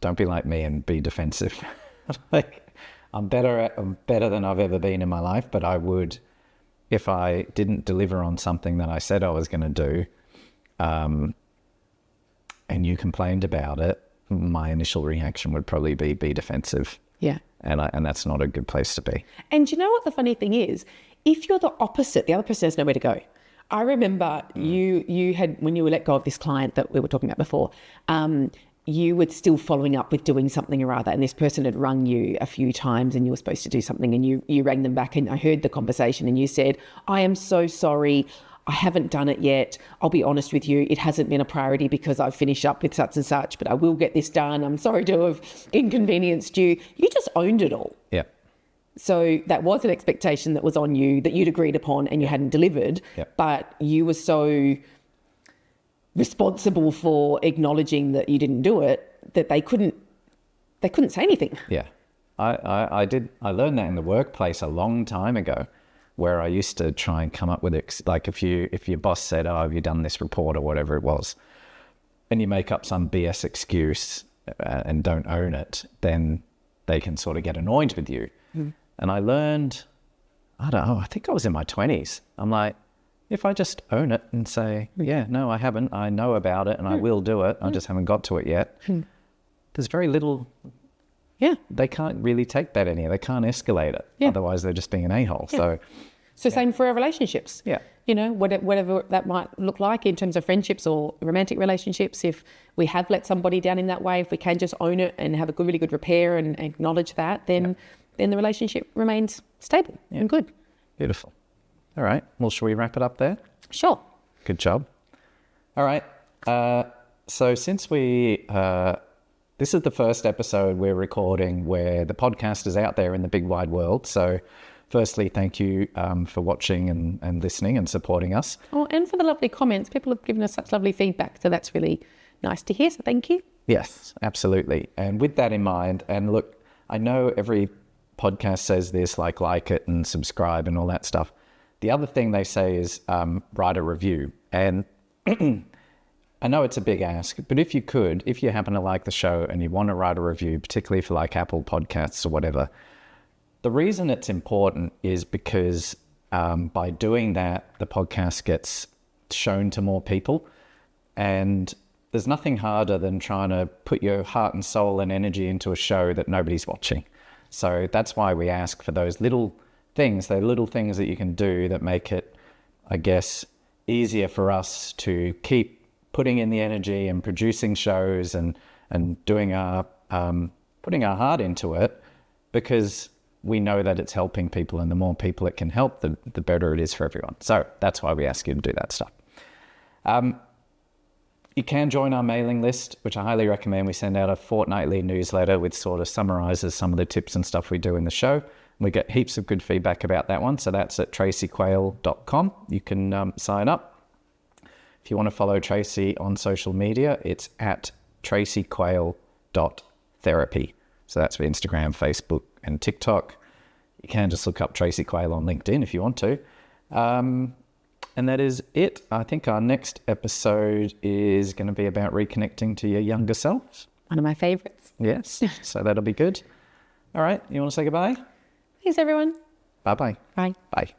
don't be like me and be defensive. Like I'm better than I've ever been in my life, but I would, if I didn't deliver on something that I said I was going to do, and you complained about it, my initial reaction would probably be defensive. Yeah. And that's not a good place to be. And you know what the funny thing is? If you're the opposite, the other person has nowhere to go. I remember you had, when you were let go of this client that we were talking about before, you were still following up with doing something or other, and this person had rung you a few times and you were supposed to do something, and you rang them back, and I heard the conversation and you said, I am so sorry, I haven't done it yet. I'll be honest with you, it hasn't been a priority because I've finished up with such and such, but I will get this done. I'm sorry to have inconvenienced you. You just owned it all. Yeah. So that was an expectation that was on you that you'd agreed upon and you hadn't delivered, but you were so responsible for acknowledging that you didn't do it that they couldn't say anything. Yeah. I learned that in the workplace a long time ago, where I used to try and come up with it. Like if your boss said, oh, have you done this report or whatever it was, and you make up some BS excuse and don't own it, then they can sort of get annoyed with you. And I learned, I don't know, I think I was in my 20s. I'm like, if I just own it and say, yeah, no, I haven't, I know about it and I will do it, I just haven't got to it yet, there's very little, they can't really take that anymore. They can't escalate it. Otherwise they're just being an a-hole. So same for our relationships. Yeah. Whatever that might look like in terms of friendships or romantic relationships, if we have let somebody down in that way, if we can just own it and have a really good repair and acknowledge that, then the relationship remains stable and good. Beautiful. All right. Well, shall we wrap it up there? Sure. Good job. All right. So since this is the first episode we're recording where the podcast is out there in the big wide world. So firstly, thank you for watching and listening and supporting us. Oh, and for the lovely comments. People have given us such lovely feedback. So that's really nice to hear. So thank you. Yes, absolutely. And with that in mind, and look, I know every podcast says this, like it and subscribe and all that stuff. The other thing they say is write a review. And I know it's a big ask, but if you happen to like the show and you want to write a review, particularly for like Apple Podcasts or whatever, the reason it's important is because by doing that, the podcast gets shown to more people. And there's nothing harder than trying to put your heart and soul and energy into a show that nobody's watching. So that's why we ask for those little things that you can do that make it, I guess, easier for us to keep putting in the energy and producing shows and doing our putting our heart into it, because we know that it's helping people, and the more people it can help, the better it is for everyone. So that's why we ask you to do that stuff. You can join our mailing list, which I highly recommend. We send out a fortnightly newsletter with sort of summarizes some of the tips and stuff we do in the show. We get heaps of good feedback about that one. So that's at traceyquayle.com. You can sign up. If you want to follow Tracey on social media, it's at traceyquayle.therapy. So that's for Instagram, Facebook, and TikTok. You can just look up Tracey Quayle on LinkedIn if you want to. And that is it. I think our next episode is going to be about reconnecting to your younger self. One of my favorites. Yes. So that'll be good. All right. You want to say goodbye? Thanks, everyone. Bye-bye. Bye. Bye.